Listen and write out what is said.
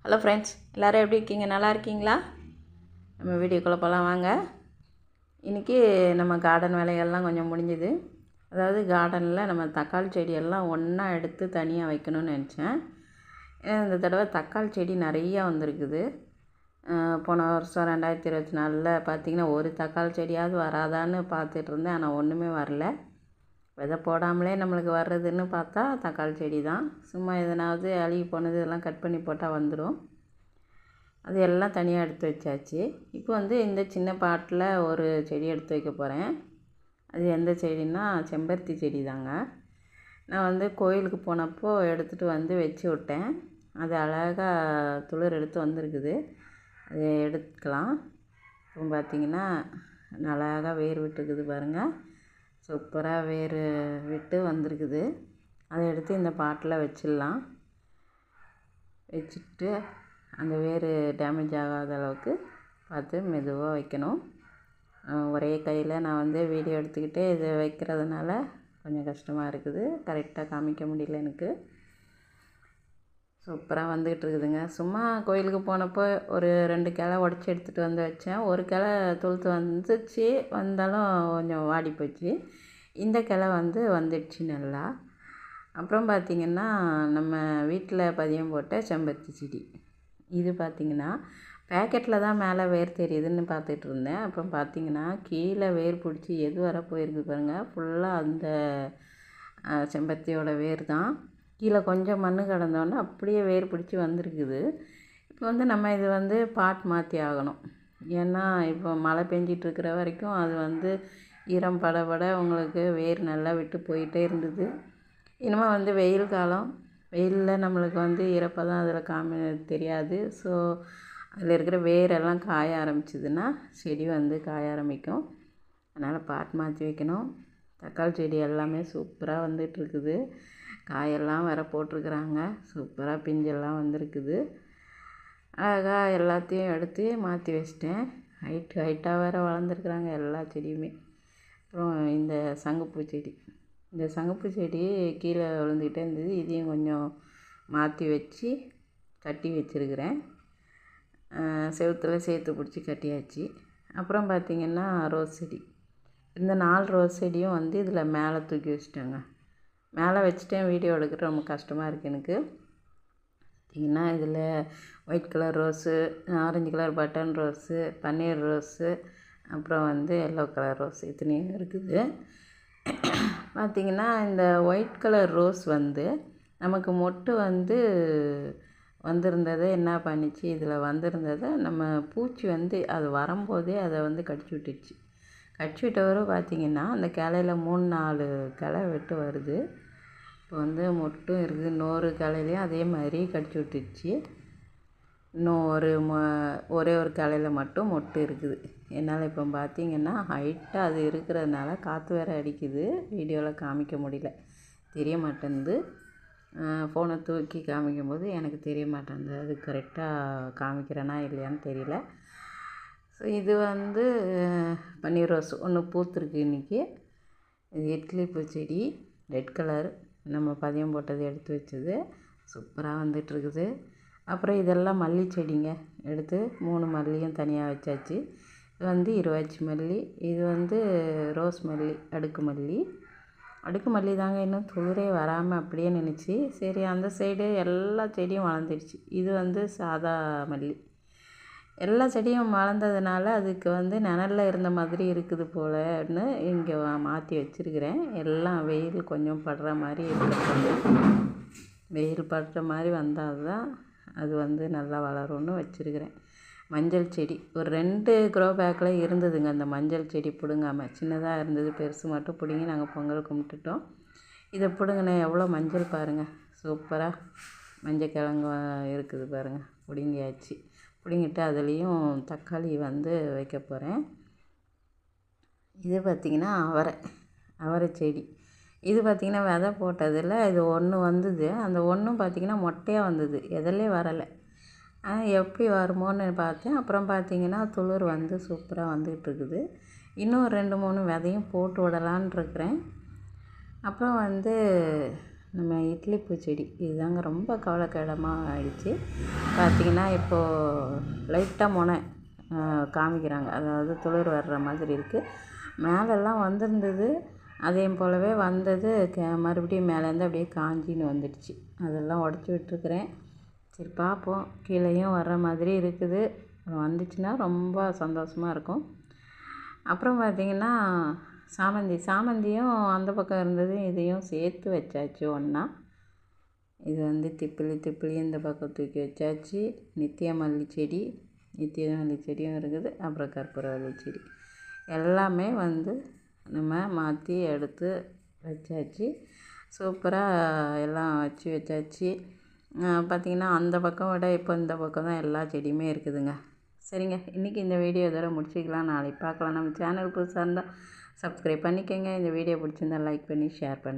Hello friends, எல்லோரும் எப்படி இருக்கீங்க? நல்லா இருக்கீங்களா? நம்ம வீடியோக்குள்ளே போகலாம் வாங்க. இன்றைக்கி நம்ம கார்டன் வேலைகள்லாம் கொஞ்சம் முடிஞ்சுது. அதாவது கார்டனில் நம்ம தக்காளி செடியெல்லாம் ஒன்றா எடுத்து தனியாக வைக்கணும்னு நினச்சேன். இந்த தடவை தக்காளி செடி நிறையா வந்திருக்குது. போன வருஷம் 2024 பார்த்திங்கன்னா ஒரு தக்காளி செடியாவது வராதான்னு பார்த்துட்டு இருந்தேன். ஆனால் ஒன்றுமே வரல. விதை போடாமலே நம்மளுக்கு வர்றதுன்னு பார்த்தா தக்காளி செடி தான். சும்மா எதனாவது அழுகி போனது இதெல்லாம் கட் பண்ணி போட்டால் வந்துடும். அது எல்லாம் தனியாக எடுத்து வச்சாச்சு. இப்போ இந்த சின்ன பாட்டில் ஒரு செடி எடுத்து வைக்க போகிறேன். அது எந்த செடின்னா செம்பருத்தி செடி தாங்க. நான் கோயிலுக்கு போனப்போ எடுத்துகிட்டு வச்சு விட்டேன். அது அழகாக துளிர் எடுத்து வந்திருக்குது. அதை எடுத்துக்கலாம். இப்போ பார்த்திங்கன்னா அழகாக வேர் விட்டுருக்குது பாருங்கள். சூப்பராக வேர் விட்டு வந்திருக்குது. அதை எடுத்து இந்த பாட்டில் வச்சிடலாம். வச்சுட்டு அந்த வேர் டேமேஜ் ஆகாத அளவுக்கு பார்த்து மெதுவாக வைக்கணும். ஒரே கையில் நான் வீடியோ எடுத்துக்கிட்டே இதை வைக்கிறதுனால கொஞ்சம் கஷ்டமாக இருக்குது. கரெக்டாக காமிக்க முடியல எனக்கு. சூப்பராக வந்துக்கிட்டு இருக்குதுங்க. சும்மா கோயிலுக்கு போனப்போ ஒரு 2 கிளை உடச்சி எடுத்துகிட்டு வச்சேன். ஒரு கிளை துளுத்து வந்துச்சு, வந்தாலும் கொஞ்சம் வாடி போச்சு. இந்த கிளை வந்துடுச்சு நல்லா. அப்புறம் பார்த்திங்கன்னா நம்ம வீட்டில் பதியம் போட்ட செம்பருத்தி செடி. இது பார்த்திங்கன்னா பேக்கெட்டில் தான் மேலே வேர் தெரியுதுன்னு பார்த்துட்டு இருந்தேன். அப்புறம் பார்த்திங்கன்னா கீழே வேர் பிடிச்சி எது வர போயிருக்கு பாருங்கள். ஃபுல்லாக அந்த செம்பருத்தியோட வேர் தான். கீழே கொஞ்சம் மண் கிடந்தோன்னே அப்படியே வேர் பிடிச்சி வந்திருக்குது. இப்போ நம்ம இது பாட் மாற்றி ஆகணும். ஏன்னா இப்போ மழை பெஞ்சிட்ருக்கிற வரைக்கும் அது ஈரம் பட உங்களுக்கு வேர் நல்லா விட்டு போயிட்டே இருந்தது. இனிமேல் வெயில் காலம், வெயிலில் நம்மளுக்கு ஈரப்பதம் அதில் தெரியாது. ஸோ அதில் இருக்கிற வேரெல்லாம் காய ஆரம்பிச்சிதுன்னா செடி காய ஆரம்பிக்கும். அதனால் பாட் மாற்றி வைக்கணும். தக்காளி செடி எல்லாமே சூப்பராக வந்துட்டுருக்குது. காயெல்லாம் வேறு போட்டிருக்குறாங்க. சூப்பராக பிஞ்செல்லாம் வந்திருக்குது. அழகாக எல்லாத்தையும் எடுத்து மாற்றி வச்சிட்டேன். ஹைட்டாக வேறு வளர்ந்துருக்குறாங்க எல்லா செடியுமே. அப்புறம் இந்த சங்குப்பூ செடி, இந்த சங்குப்பூ செடி கீழே விழுந்துக்கிட்டே இருந்தது. இதையும் கொஞ்சம் மாற்றி வச்சு கட்டி வச்சுருக்கிறேன். செவுத்தில் சேர்த்து பிடிச்சி கட்டியாச்சு. அப்புறம் பார்த்திங்கன்னா ரோஸ் செடி. இந்த 4 ரோஸ் செடியும் இதில் மேலே தூக்கி வச்சுட்டேங்க. மேலே வச்சுட்டேன். வீடியோ எடுக்கிற ரொம்ப கஷ்டமாக இருக்குது எனக்கு. பார்த்திங்கன்னா இதில் white colour rose, orange colour button rose, பன்னீர் ரோஸு, அப்புறம் எல்லோ கலர் ரோஸ் இத்தனையும் இருக்குது. பார்த்திங்கன்னா இந்த ஒயிட் கலர் ரோஸ் நமக்கு மொட்டு வந்திருந்ததை என்ன பண்ணிச்சு, இதில் வந்திருந்ததை நம்ம பூச்சி அது வரும்போதே அதை கடிச்சு விட்டுச்சு. கடிச்சு விட்டவரை பார்த்திங்கன்னா அந்த கிளையில் 3-4 கிளை வெட்டு வருது. இப்போ மொட்டும் இருக்குது. இன்னொரு கிளையிலையும் அதே மாதிரி கடிச்சு விட்டுச்சு. இன்னும் ஒரே ஒரு கிளையில் மட்டும் மொட்டு இருக்குது. என்னால் இப்போ பார்த்திங்கன்னா ஹைட்டாக அது இருக்கிறதுனால காற்று வேறு அடிக்குது. வீடியோவில் காமிக்க முடியல, தெரிய மாட்டேன்து. ஃபோனை தூக்கி காமிக்கும்போது எனக்கு தெரிய மாட்டேன்து. அது கரெக்டாக காமிக்கிறேனா இல்லையான்னு தெரியல. ஸோ இது பன்னீர் ரோஸ் ஒன்று பூத்துருக்கு இன்றைக்கி. இது இட்லி பூ செடி, ரெட் கலர், நம்ம பதியம் போட்டது எடுத்து வச்சது. சூப்பராக வந்துட்டுருக்குது. அப்புறம் இதெல்லாம் மல்லி செடிங்க. எடுத்து 3 மல்லியும் தனியாக வச்சாச்சு. இது இருவாச்சி மல்லி, இது ரோஸ் மல்லி, அடுக்கு மல்லி தாங்க. இன்னும் துளிரே வராமல் அப்படியே நின்றுச்சு. சரி, அந்த சைடு எல்லா செடியும் வளர்ந்துடுச்சு. இது சாதா மல்லி. எல்லா செடியும் வளர்ந்ததுனால அதுக்கு நிழலில் இருந்த மாதிரி இருக்குது போலன்னு இங்கே மாற்றி வச்சுருக்கிறேன். எல்லாம் வெயில் கொஞ்சம் படுற மாதிரி இருக்கிறது. வெயில் படுற மாதிரி வந்தால் தான் அது நல்லா வளரும்னு வச்சுருக்கிறேன். மஞ்சள் செடி ஒரு 2 க்ரோ பேக்கில் இருந்ததுங்க. அந்த மஞ்சள் செடி பிடுங்காமல் சின்னதாக இருந்தது, பெருசு மட்டும் பிடுங்கி நாங்கள் பொங்கல் கும்பிட்டுட்டோம். இதை பிடுங்கினே எவ்வளோ மஞ்சள் பாருங்கள். சூப்பராக மஞ்சள் கிழங்கு இருக்குது பாருங்கள். பிடுங்கியாச்சு. பிடுங்கிட்டு அதுலேயும் தக்காளி வைக்க போகிறேன். இது பார்த்திங்கன்னா அவரை செடி. இது பார்த்திங்கன்னா விதை போட்டதில் இது ஒன்று வந்தது. அந்த ஒன்றும் பார்த்திங்கன்னா மொட்டையாக வந்தது, எதிலே வரலை. எப்படி வருமோன்னு பார்த்தேன். அப்புறம் பார்த்திங்கன்னா துளிர் சூப்பராக வந்துகிட்ருக்குது. இன்னும் 2-3 விதையும் போட்டு விடலான் இருக்கிறேன். அப்புறம் நம்ம இட்லி பூச்செடி இதுதாங்க ரொம்ப கவலைக்கிடமாக ஆயிடுச்சு. பார்த்திங்கன்னா இப்போது லைட்டாக முனை காமிக்கிறாங்க, அதாவது துளிர் வர்ற மாதிரி இருக்குது. மேலெல்லாம் வந்திருந்தது, அதே போலவே வந்தது மறுபடியும் மேலேருந்து அப்படியே காஞ்சின்னு வந்துடுச்சு. அதெல்லாம் உடச்சி விட்டுருக்குறேன். சரி பார்ப்போம், கீழேயும் வர்ற மாதிரி இருக்குது. வந்துச்சுன்னா ரொம்ப சந்தோஷமாக இருக்கும். அப்புறம் பார்த்திங்கன்னா சாமந்தியும் அந்த பக்கம் இருந்தது, இதையும் சேர்த்து வச்சாச்சு ஒன்றா. இது வந்து திப்பிலி இந்த பக்கம் தூக்கி வச்சாச்சு. நித்திய மல்லி செடியும் இருக்குது. அப்புறம் கற்பூரவள்ளி செடி எல்லாமே வந்து நம்ம மாற்றி எடுத்து வச்சாச்சு. சூப்பராக எல்லாம் வச்சாச்சு. பார்த்திங்கன்னா அந்த பக்கம் விட இப்போ இந்த பக்கம் தான் எல்லா செடியுமே இருக்குதுங்க. சரிங்க, இன்றைக்கி இந்த வீடியோ இதோட முடிச்சிக்கலாம். நாளைக்கு பார்க்கலாம். நம்ம சேனல் புதுசாக இருந்தால் சப்ஸ்கிரைப் பண்ணிக்கோங்க. இந்த வீடியோ பிடிச்சிருந்தால் லைக் பண்ணி ஷேர் பண்ணுங்கள்.